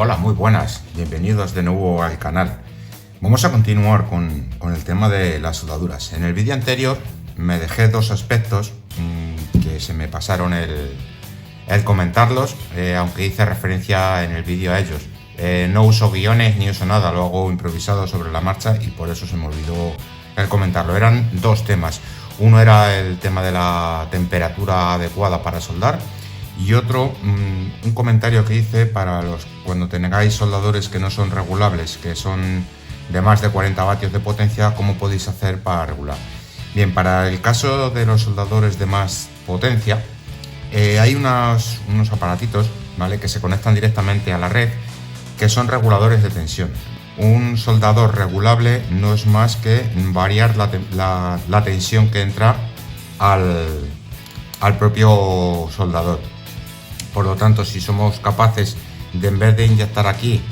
Hola, muy buenas, bienvenidos de nuevo al canal. Vamos a continuar con el tema de las soldaduras. En el vídeo anterior me dejé dos aspectos que se me pasaron el comentarlos, aunque hice referencia en el vídeo a ellos. No uso guiones ni uso nada, lo hago improvisado sobre la marcha y por eso se me olvidó el comentarlo. Eran dos temas. Uno era el tema de la temperatura adecuada para soldar y otro, un comentario que hice para cuando tengáis soldadores que no son regulables, que son de más de 40 vatios de potencia, cómo podéis hacer para regular. Bien, para el caso de los soldadores de más potencia, hay unos aparatitos, ¿vale?, que se conectan directamente a la red, que son reguladores de tensión. Un soldador regulable no es más que variar la tensión que entra al propio soldador. Por lo tanto, si somos capaces de, en vez de inyectar aquí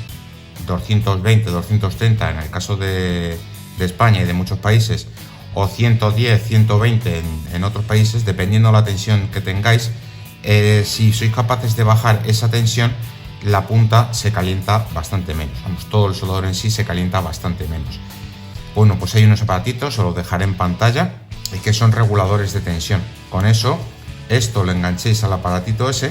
220, 230 en el caso de España y de muchos países, o 110, 120 en otros países, dependiendo de la tensión que tengáis, si sois capaces de bajar esa tensión, la punta se calienta bastante menos. Vamos, todo el soldador en sí se calienta bastante menos. Bueno, pues hay unos aparatitos, os los dejaré en pantalla, que son reguladores de tensión. Con eso, esto lo enganchéis al aparatito ese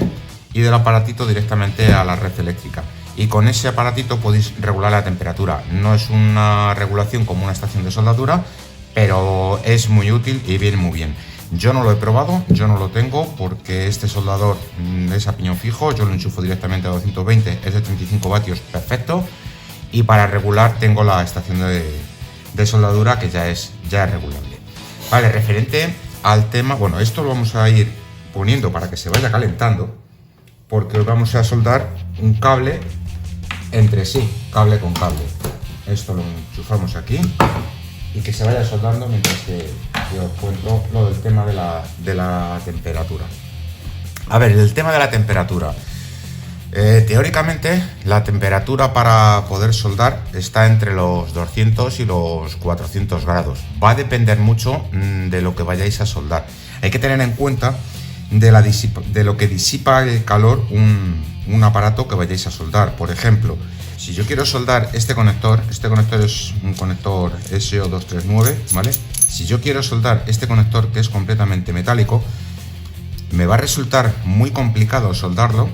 y del aparatito directamente a la red eléctrica. Y con ese aparatito podéis regular la temperatura. No es una regulación como una estación de soldadura, pero es muy útil y viene muy bien. Yo no lo he probado, yo no lo tengo porque este soldador es a piñón fijo, yo lo enchufo directamente a 220, es de 35 vatios, perfecto. Y para regular tengo la estación de soldadura que ya es regulable. Vale, referente al tema, bueno, esto lo vamos a ir poniendo para que se vaya calentando, porque vamos a soldar un cable entre sí, cable con cable. Esto lo enchufamos aquí y que se vaya soldando mientras que os cuento lo del tema de la temperatura. A ver, el tema de la temperatura. Teóricamente, la temperatura para poder soldar está entre los 200 y los 400 grados. Va a depender mucho de lo que vayáis a soldar. Hay que tener en cuenta de lo que disipa el calor un aparato que vayáis a soldar. Por ejemplo, si yo quiero soldar este conector es un conector SO239, ¿vale? Si yo quiero soldar este conector, que es completamente metálico, me va a resultar muy complicado soldarlo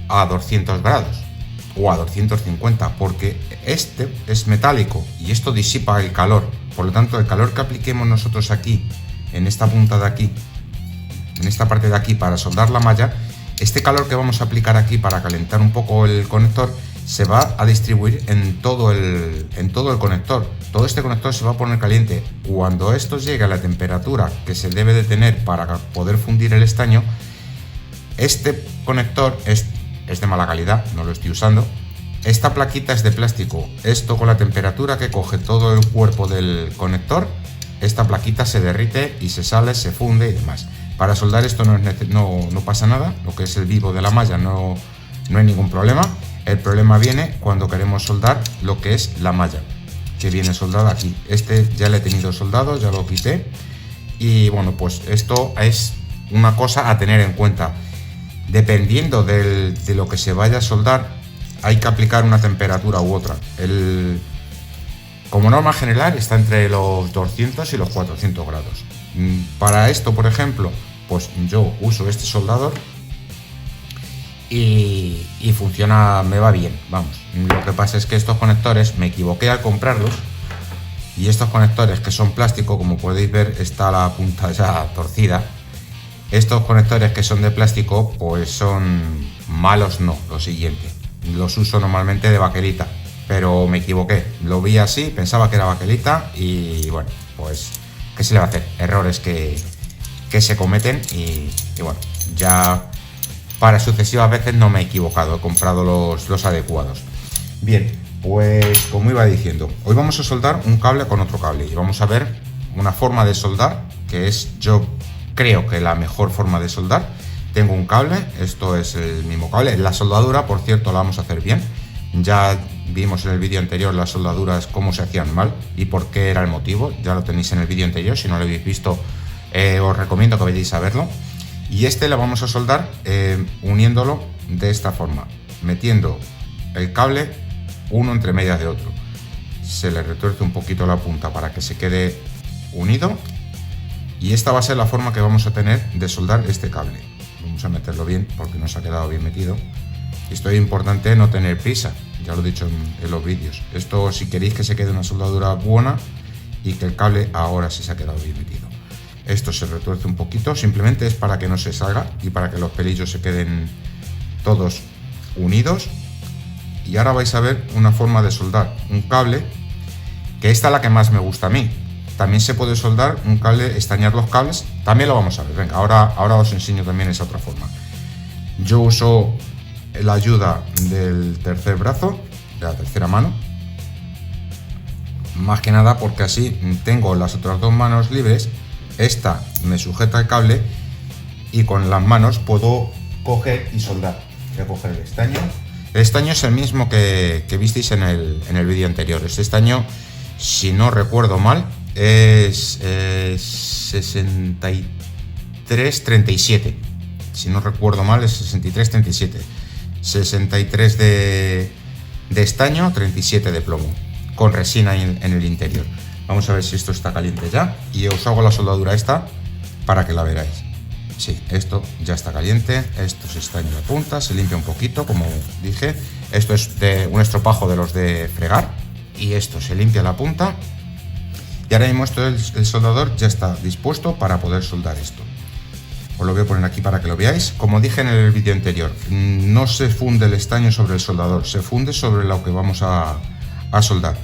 a 200 grados o a 250, porque este es metálico y esto disipa el calor. Por lo tanto, el calor que apliquemos nosotros aquí, en esta punta de aquí, en esta parte de aquí, para soldar la malla, este calor que vamos a aplicar aquí para calentar un poco el conector se va a distribuir en todo el conector. Todo este conector se va a poner caliente. Cuando esto llegue a la temperatura que se debe de tener para poder fundir el estaño, este conector es de mala calidad, no lo estoy usando. Esta plaquita es de plástico. Esto, con la temperatura que coge todo el cuerpo del conector, esta plaquita se derrite y se sale, se funde y demás. Para soldar esto no pasa nada, lo que es el vivo de la malla no hay ningún problema. El problema viene cuando queremos soldar lo que es la malla, que viene soldada aquí. Este ya lo he tenido soldado, ya lo quité. Y bueno, pues esto es una cosa a tener en cuenta. Dependiendo de lo que se vaya a soldar, hay que aplicar una temperatura u otra. Como norma general está entre los 200 y los 400 grados. Para esto, por ejemplo, pues yo uso este soldador y funciona, me va bien, vamos. Lo que pasa es que estos conectores me equivoqué al comprarlos y estos conectores, que son plástico, como podéis ver, está la punta ya torcida. Estos conectores que son de plástico, pues son malos, no, lo siguiente. Los uso normalmente de baquelita, pero me equivoqué. Lo vi así, pensaba que era baquelita y bueno, pues ¿qué se le va a hacer? Errores que se cometen y bueno, ya para sucesivas veces no me he equivocado, he comprado los adecuados. Bien, pues como iba diciendo, hoy vamos a soldar un cable con otro cable y vamos a ver una forma de soldar que es, yo creo que la mejor forma de soldar. Tengo un cable, esto es el mismo cable. La soldadura, por cierto, la vamos a hacer bien. Ya vimos en el vídeo anterior las soldaduras cómo se hacían mal y por qué era el motivo. Ya lo tenéis en el vídeo anterior, si no lo habéis visto, os recomiendo que vayáis a verlo. Y este lo vamos a soldar uniéndolo de esta forma, metiendo el cable uno entre medias de otro. Se le retuerce un poquito la punta para que se quede unido, y esta va a ser la forma que vamos a tener de soldar este cable. Vamos a meterlo bien porque nos ha quedado bien metido. Esto es importante, no tener prisa, ya lo he dicho en los vídeos. Esto, si queréis que se quede una soldadura buena y que el cable ahora sí se ha quedado bien metido. Esto se retuerce un poquito, simplemente es para que no se salga y para que los pelillos se queden todos unidos. Y ahora vais a ver una forma de soldar un cable, que esta es la que más me gusta a mí. También se puede soldar un cable, estañar los cables, también lo vamos a ver. Venga, ahora os enseño también esa otra forma. Yo uso la ayuda del tercer brazo, de la tercera mano, más que nada porque así tengo las otras dos manos libres. Esta me sujeta el cable y con las manos puedo coger y soldar. Voy a coger el estaño. El estaño es el mismo que visteis en el vídeo anterior. Este estaño, si no recuerdo mal, es 6337. Si no recuerdo mal, es 6337. 63 de estaño, 37 de plomo, con resina en el interior. Vamos a ver si esto está caliente ya, y os hago la soldadura esta para que la veráis. Sí, esto ya está caliente. Esto se estaña la punta, se limpia un poquito, como dije. Esto es de un estropajo de los de fregar, y esto se limpia la punta. Y ahora mismo el soldador ya está dispuesto para poder soldar esto. Os lo voy a poner aquí para que lo veáis. Como dije en el vídeo anterior, no se funde el estaño sobre el soldador, se funde sobre lo que vamos a soldar.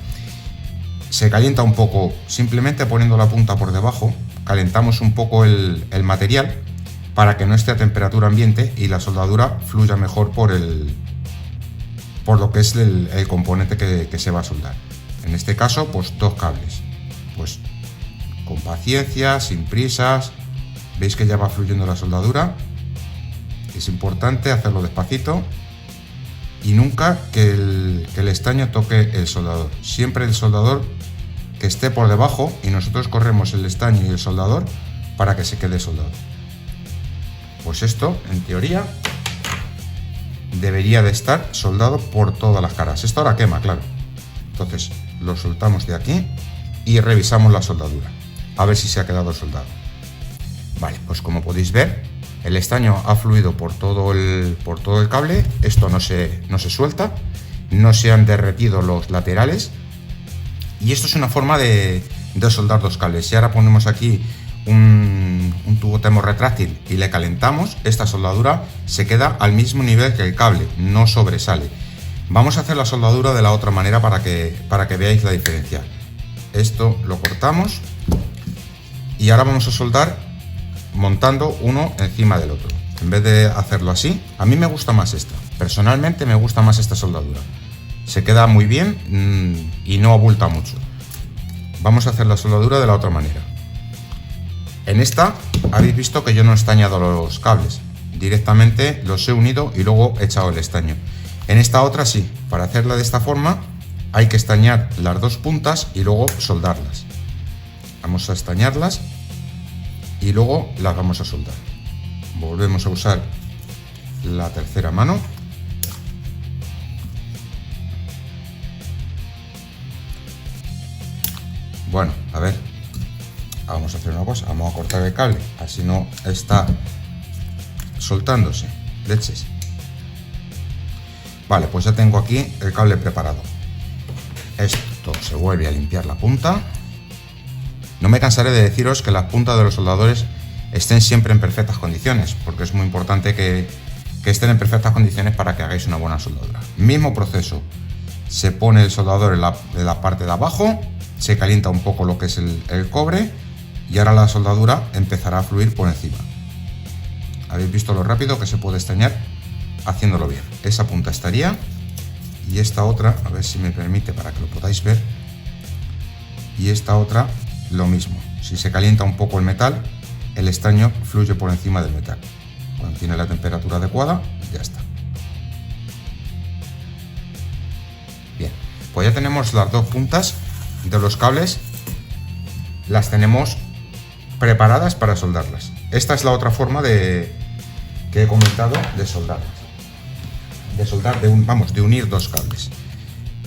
Se calienta un poco, simplemente poniendo la punta por debajo, calentamos un poco el material para que no esté a temperatura ambiente y la soldadura fluya mejor por lo que es el componente que se va a soldar. En este caso, pues 2 cables. Pues con paciencia, sin prisas. Veis que ya va fluyendo la soldadura. Es importante hacerlo despacito y nunca que el estaño toque el soldador. Siempre el soldador que esté por debajo, y nosotros corremos el estaño y el soldador para que se quede soldado. Pues esto, en teoría, debería de estar soldado por todas las caras. Esto ahora quema, claro. Entonces lo soltamos de aquí y revisamos la soldadura, a ver si se ha quedado soldado. Vale, pues como podéis ver, el estaño ha fluido por todo el cable. Esto no se suelta, no se han derretido los laterales, y esto es una forma de soldar 2 cables. Si ahora ponemos aquí un tubo termorretráctil y le calentamos, esta soldadura se queda al mismo nivel que el cable, no sobresale. Vamos a hacer la soldadura de la otra manera para que veáis la diferencia. Esto lo cortamos y ahora vamos a soldar montando uno encima del otro. En vez de hacerlo así, a mí me gusta más esta. Personalmente me gusta más esta soldadura. Se queda muy bien y no abulta mucho. Vamos a hacer la soldadura de la otra manera. En esta habéis visto que yo no he estañado los cables. Directamente los he unido y luego he echado el estaño. En esta otra sí. Para hacerla de esta forma hay que estañar las 2 puntas y luego soldarlas. Vamos a estañarlas y luego las vamos a soldar. Volvemos a usar la tercera mano. Bueno, a ver, vamos a hacer una cosa, vamos a cortar el cable, así no está soltándose, leches. Vale, pues ya tengo aquí el cable preparado. Esto se vuelve a limpiar la punta. No me cansaré de deciros que las puntas de los soldadores estén siempre en perfectas condiciones, porque es muy importante que estén en perfectas condiciones para que hagáis una buena soldadura. Mismo proceso, se pone el soldador en la parte de abajo, se calienta un poco lo que es el cobre, y ahora la soldadura empezará a fluir por encima. Habéis visto lo rápido que se puede estañar haciéndolo bien. Esa punta estaría, y esta otra, a ver si me permite para que lo podáis ver, y esta otra lo mismo. Si se calienta un poco el metal, el estaño fluye por encima del metal. Cuando tiene la temperatura adecuada, ya está. Bien, pues ya tenemos las 2 puntas de los cables, las tenemos preparadas para soldarlas. Esta es la otra forma que he comentado de soldarlas. de soldar, de unir dos cables.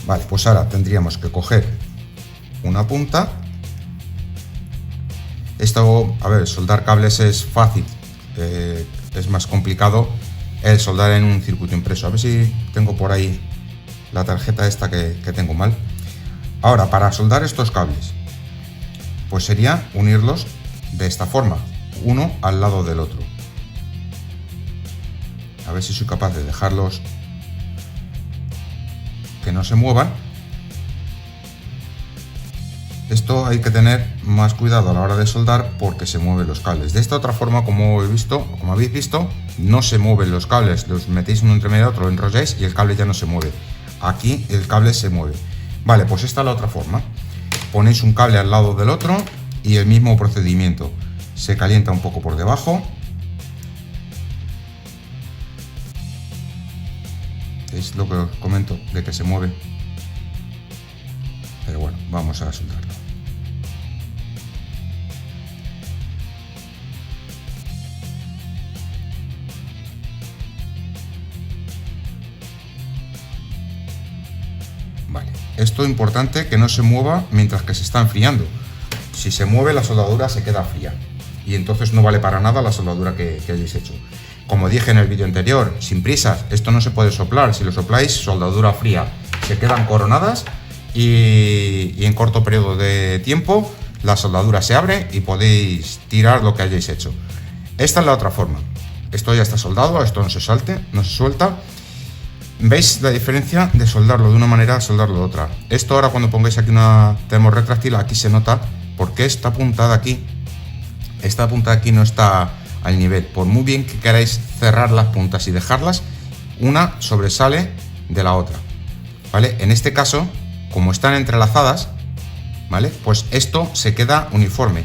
Vale, pues ahora tendríamos que coger una punta. Esto, a ver, soldar cables es fácil, es más complicado el soldar en un circuito impreso. A ver si tengo por ahí la tarjeta esta que tengo mal. Ahora, para soldar estos cables, pues sería unirlos de esta forma, uno al lado del otro. A ver si soy capaz de dejarlos que no se muevan. Esto hay que tener más cuidado a la hora de soldar porque se mueven los cables. De esta otra forma, como habéis visto, no se mueven los cables. Los metéis uno entre medio de otro, enrolláis y el cable ya no se mueve. Aquí el cable se mueve. Vale, pues esta es la otra forma. Ponéis un cable al lado del otro y el mismo procedimiento. Se calienta un poco por debajo. Es lo que os comento, de que se mueve. Pero bueno, vamos a soldarlo. Vale, esto es importante que no se mueva mientras que se está enfriando. Si se mueve, la soldadura se queda fría y entonces no vale para nada la soldadura que hayáis hecho. Como dije en el vídeo anterior, sin prisas, esto no se puede soplar. Si lo sopláis, soldadura fría, se quedan coronadas y en corto periodo de tiempo la soldadura se abre y podéis tirar lo que hayáis hecho. Esta es la otra forma. Esto ya está soldado, esto no se suelta. ¿Veis la diferencia de soldarlo de una manera a soldarlo de otra? Esto ahora cuando pongáis aquí una termorretráctil, aquí se nota porque esta punta de aquí no está al nivel. Por muy bien que queráis cerrar las puntas y dejarlas, una sobresale de la otra, ¿vale? En este caso, como están entrelazadas, ¿vale? Pues esto se queda uniforme.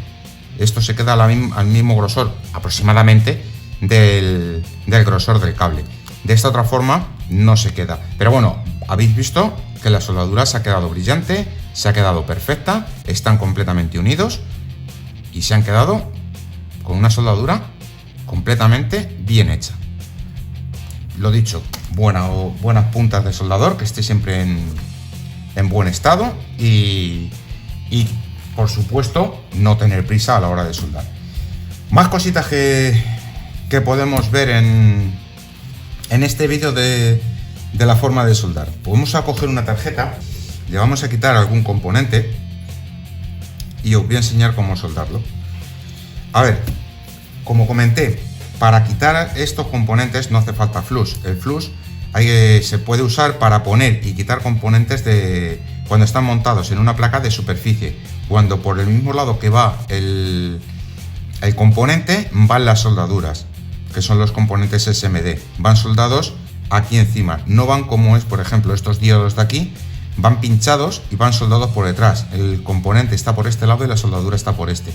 Esto se queda al mismo grosor aproximadamente del grosor del cable. De esta otra forma no se queda. Pero bueno, habéis visto que la soldadura se ha quedado brillante, se ha quedado perfecta, están completamente unidos y se han quedado con una soldadura completamente bien hecha. Lo dicho, buenas puntas de soldador, que esté siempre en buen estado y por supuesto no tener prisa a la hora de soldar. Más cositas que podemos ver en este vídeo de la forma de soldar. Pues vamos a coger una tarjeta, le vamos a quitar algún componente y os voy a enseñar cómo soldarlo. A ver, como comenté, para quitar estos componentes no hace falta flux. El flux se puede usar para poner y quitar componentes cuando están montados en una placa de superficie. Cuando por el mismo lado que va el componente van las soldaduras, que son los componentes SMD, van soldados aquí encima, no van como es, por ejemplo, estos diodos de aquí, van pinchados y van soldados por detrás. El componente está por este lado y la soldadura está por este.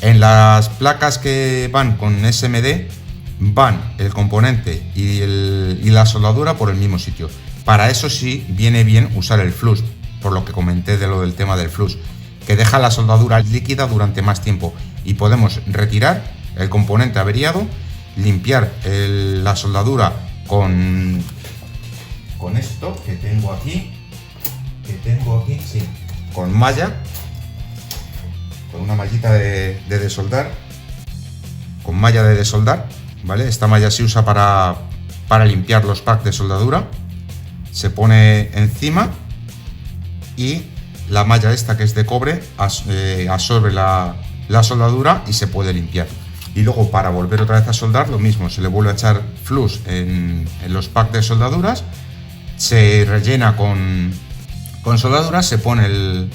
En las placas que van con SMD van el componente y la soldadura por el mismo sitio. Para eso sí viene bien usar el flux, por lo que comenté de lo del tema del flux, que deja la soldadura líquida durante más tiempo y podemos retirar el componente averiado, limpiar la soldadura con esto que tengo aquí, sí, con malla, con una mallita de desoldar, con malla de desoldar, ¿vale? Esta malla se usa para limpiar los packs de soldadura, se pone encima y la malla esta, que es de cobre, absorbe la soldadura y se puede limpiar. Y luego, para volver otra vez a soldar, lo mismo, se le vuelve a echar flux en los packs de soldaduras, se rellena con soldadura, se pone el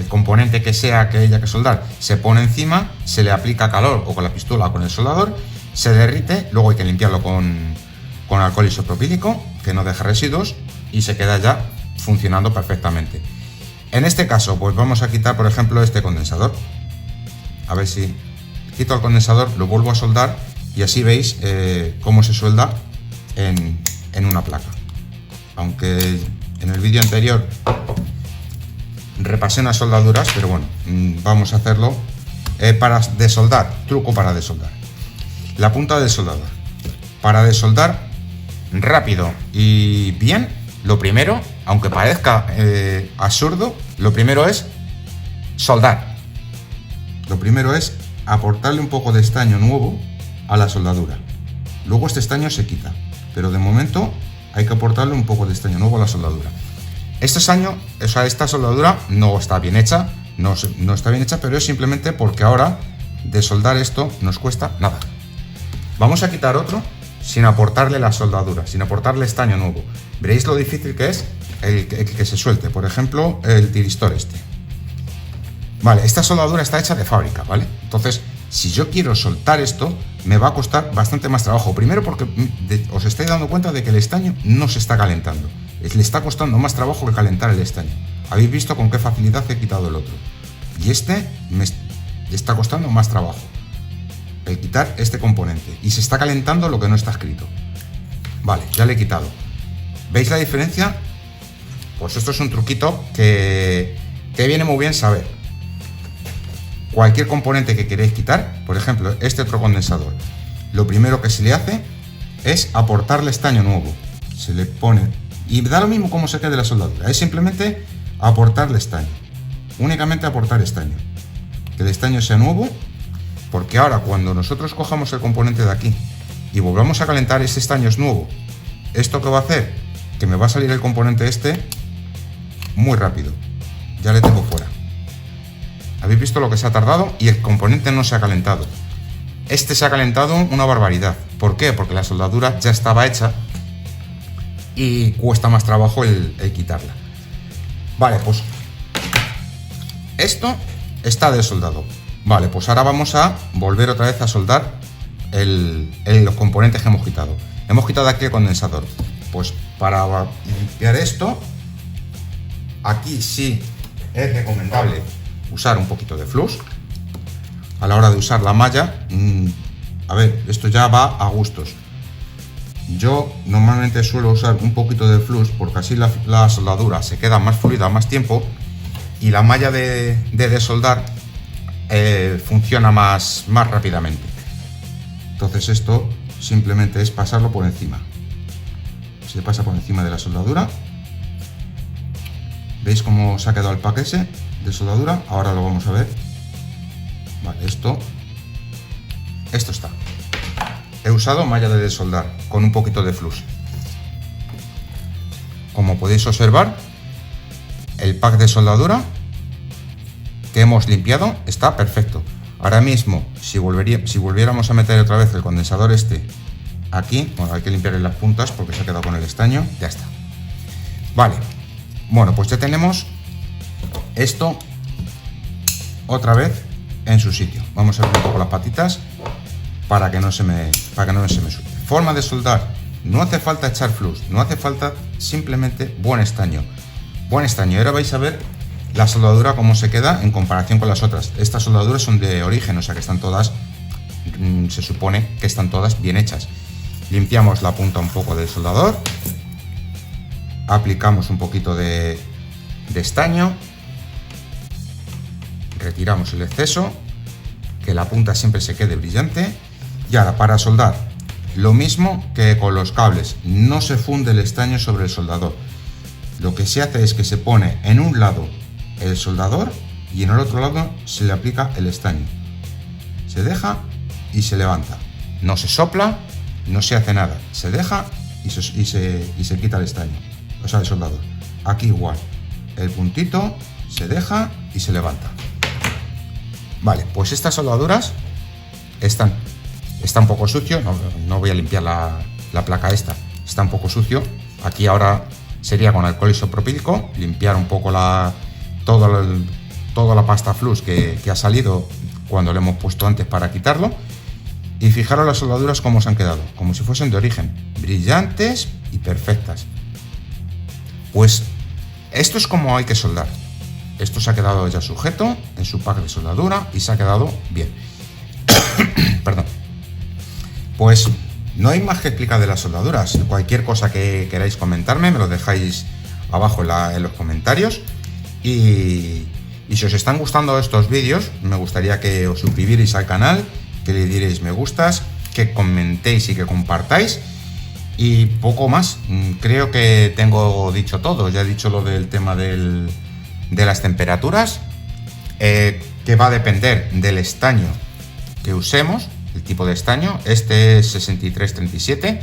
componente que sea que haya que soldar, se pone encima, se le aplica calor o con la pistola o con el soldador, se derrite, luego hay que limpiarlo con alcohol isopropílico, que no deja residuos, y se queda ya funcionando perfectamente. En este caso, pues vamos a quitar, por ejemplo, este condensador. A ver si quito el condensador, lo vuelvo a soldar y así veis cómo se suelda en una placa. Aunque en el vídeo anterior repasé unas soldaduras, pero bueno, vamos a hacerlo para desoldar. Truco para desoldar. La punta del soldador. Para desoldar rápido y bien, lo primero, aunque parezca absurdo, lo primero es soldar. Lo primero es aportarle un poco de estaño nuevo a la soldadura. Luego este estaño se quita, pero de momento hay que aportarle un poco de estaño nuevo a la soldadura. Este estaño, o sea, esta soldadura no está bien hecha, no está bien hecha, pero es simplemente porque ahora de soldar esto nos cuesta nada. Vamos a quitar otro sin aportarle la soldadura, sin aportarle estaño nuevo. Veréis lo difícil que es el que se suelte. Por ejemplo, el tiristor este. Vale, esta soldadura está hecha de fábrica, ¿vale? Entonces, si yo quiero soltar esto, me va a costar bastante más trabajo. Primero porque os estáis dando cuenta de que el estaño no se está calentando. Le está costando más trabajo que calentar el estaño. Habéis visto con qué facilidad he quitado el otro. Y este me está costando más trabajo el quitar este componente. Y se está calentando lo que no está escrito. Vale, ya le he quitado. ¿Veis la diferencia? Pues esto es un truquito que viene muy bien saber. Cualquier componente que queréis quitar, por ejemplo, este otro condensador, lo primero que se le hace es aportarle estaño nuevo. Se le pone, y da lo mismo como se quede la soldadura, es simplemente aportarle estaño. Únicamente aportar estaño. Que el estaño sea nuevo, porque ahora cuando nosotros cojamos el componente de aquí y volvamos a calentar, ese estaño es nuevo. ¿Esto qué va a hacer? Que me va a salir el componente este muy rápido. Ya le tengo fuera. ¿Habéis visto lo que se ha tardado? Y el componente no se ha calentado. Este se ha calentado una barbaridad. ¿Por qué? Porque la soldadura ya estaba hecha y cuesta más trabajo el quitarla. Vale, pues esto está desoldado. Vale, pues ahora vamos a volver otra vez a soldar los componentes que hemos quitado. Hemos quitado aquí el condensador. Pues para limpiar esto, aquí sí es recomendable usar un poquito de flux. A la hora de usar la malla, a ver, esto ya va a gustos. Yo normalmente suelo usar un poquito de flux porque así la soldadura se queda más fluida más tiempo y la malla de desoldar funciona más rápidamente. Entonces esto simplemente es pasarlo por encima. Se pasa por encima de la soldadura. ¿Veis cómo se ha quedado el pack ese de soldadura? Ahora lo vamos a ver. Vale, esto está. He usado malla de desoldar con un poquito de flux. Como podéis observar, el pack de soldadura que hemos limpiado está perfecto. Ahora mismo, si volviéramos a meter otra vez el condensador este aquí, bueno, hay que limpiarle las puntas porque se ha quedado con el estaño, ya está. Vale, bueno, pues ya tenemos esto otra vez en su sitio. Vamos a ver un poco las patitas para que no se me suelte. Forma de soldar: no hace falta echar flux, no hace falta, simplemente buen estaño. Buen estaño. Ahora vais a ver la soldadura cómo se queda en comparación con las otras. Estas soldaduras son de origen, o sea que están todas, se supone que están todas bien hechas. Limpiamos la punta un poco del soldador, aplicamos un poquito de estaño, retiramos el exceso, que la punta siempre se quede brillante. Y ahora, para soldar, lo mismo que con los cables, no se funde el estaño sobre el soldador. Lo que se hace es que se pone en un lado el soldador y en el otro lado se le aplica el estaño. Se deja y se levanta. No se sopla, no se hace nada. Se deja y se quita el estaño, o sea, el soldador. Aquí igual. El puntito se deja y se levanta. Vale, pues estas soldaduras está un poco sucio. No voy a limpiar la placa esta. Está un poco sucio. Aquí ahora sería con alcohol isopropílico, limpiar un poco toda la pasta flux que ha salido cuando le hemos puesto antes para quitarlo. Y fijaros las soldaduras cómo se han quedado, como si fuesen de origen, brillantes y perfectas. Pues esto es como hay que soldar. Esto se ha quedado ya sujeto en su pack de soldadura y se ha quedado bien. Perdón. Pues no hay más que explicar de las soldaduras. Cualquier cosa que queráis comentarme me lo dejáis abajo en los comentarios. Y si os están gustando estos vídeos, me gustaría que os suscribierais al canal, que le dierais me gustas, que comentéis y que compartáis. Y poco más. Creo que tengo dicho todo. Ya he dicho lo del tema de las temperaturas, que va a depender del estaño que usemos, el tipo de estaño. Este es 6337,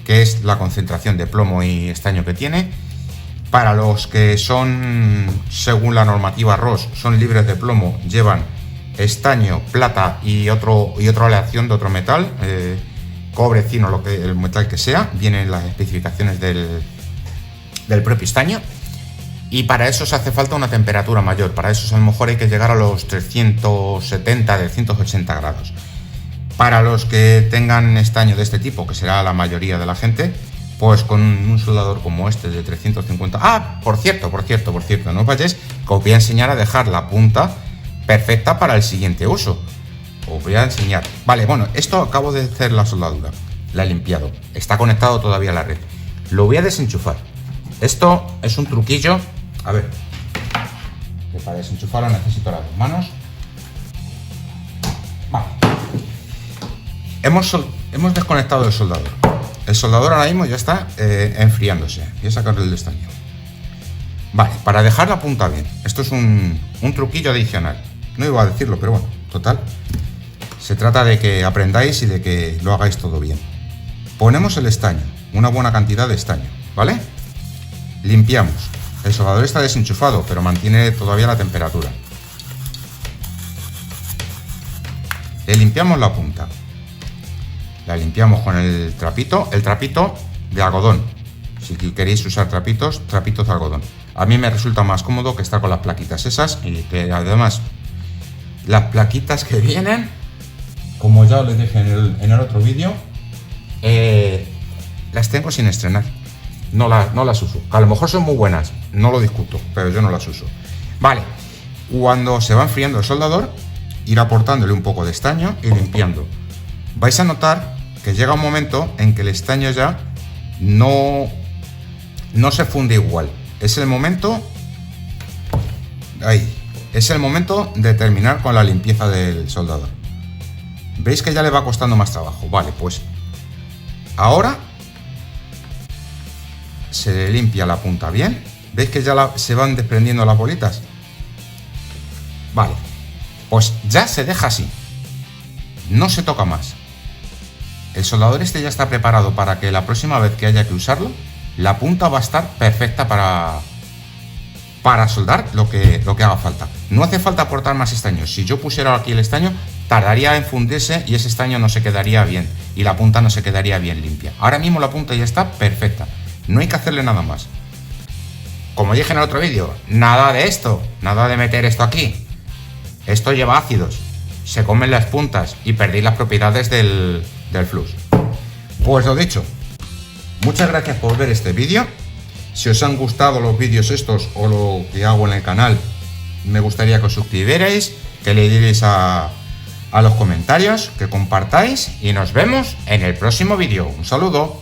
que es la concentración de plomo y estaño que tiene. Para los que son, según la normativa RoHS, son libres de plomo, llevan estaño, plata y otra aleación de otro metal, cobre, zino, el metal que sea, vienen las especificaciones del propio estaño. Y para eso se hace falta una temperatura mayor. Para eso a lo mejor hay que llegar a los 370, 380 grados. Para los que tengan estaño de este tipo, que será la mayoría de la gente, pues con un soldador como este de 350... Ah, por cierto, no os vayáis, que os voy a enseñar a dejar la punta perfecta para el siguiente uso. Os voy a enseñar. Vale, bueno, esto acabo de hacer la soldadura. La he limpiado. Está conectado todavía a la red. Lo voy a desenchufar. Esto es un truquillo. A ver, que para desenchufarlo necesito las dos manos. Vale. Hemos desconectado el soldador. El soldador ahora mismo ya está enfriándose. Voy a sacarle el estaño. Vale, para dejar la punta bien. Esto es un truquillo adicional. No iba a decirlo, pero bueno, total. Se trata de que aprendáis y de que lo hagáis todo bien. Ponemos el estaño, una buena cantidad de estaño, ¿vale? Limpiamos. El soldador está desenchufado, pero mantiene todavía la temperatura. Le limpiamos la punta. La limpiamos con el trapito de algodón. Si queréis usar trapitos de algodón. A mí me resulta más cómodo que estar con las plaquitas esas, y que además las plaquitas que vienen, como ya os les dije en el otro vídeo, las tengo sin estrenar. No las uso. A lo mejor son muy buenas, no lo discuto, pero yo no las uso. Vale, cuando se va enfriando el soldador, ir aportándole un poco de estaño y limpiando. Vais a notar que llega un momento en que el estaño ya no se funde igual. Es el momento, ahí, es el momento de terminar con la limpieza del soldador. ¿Veis que ya le va costando más trabajo? Vale, pues ahora se le limpia la punta bien. ¿Veis que ya se van desprendiendo las bolitas? Vale, pues ya se deja así. No se toca más. El soldador este ya está preparado para que la próxima vez que haya que usarlo, la punta va a estar perfecta para soldar lo que haga falta. No hace falta aportar más estaño. Si yo pusiera aquí el estaño, tardaría en fundirse y ese estaño no se quedaría bien y la punta no se quedaría bien limpia. Ahora mismo la punta ya está perfecta. No hay que hacerle nada más. Como dije en el otro vídeo, nada de esto, nada de meter esto aquí. Esto lleva ácidos, se comen las puntas y perdéis las propiedades del flux. Pues lo dicho, muchas gracias por ver este vídeo. Si os han gustado los vídeos estos o lo que hago en el canal, me gustaría que os suscribierais, que le dierais a los comentarios, que compartáis y nos vemos en el próximo vídeo. Un saludo.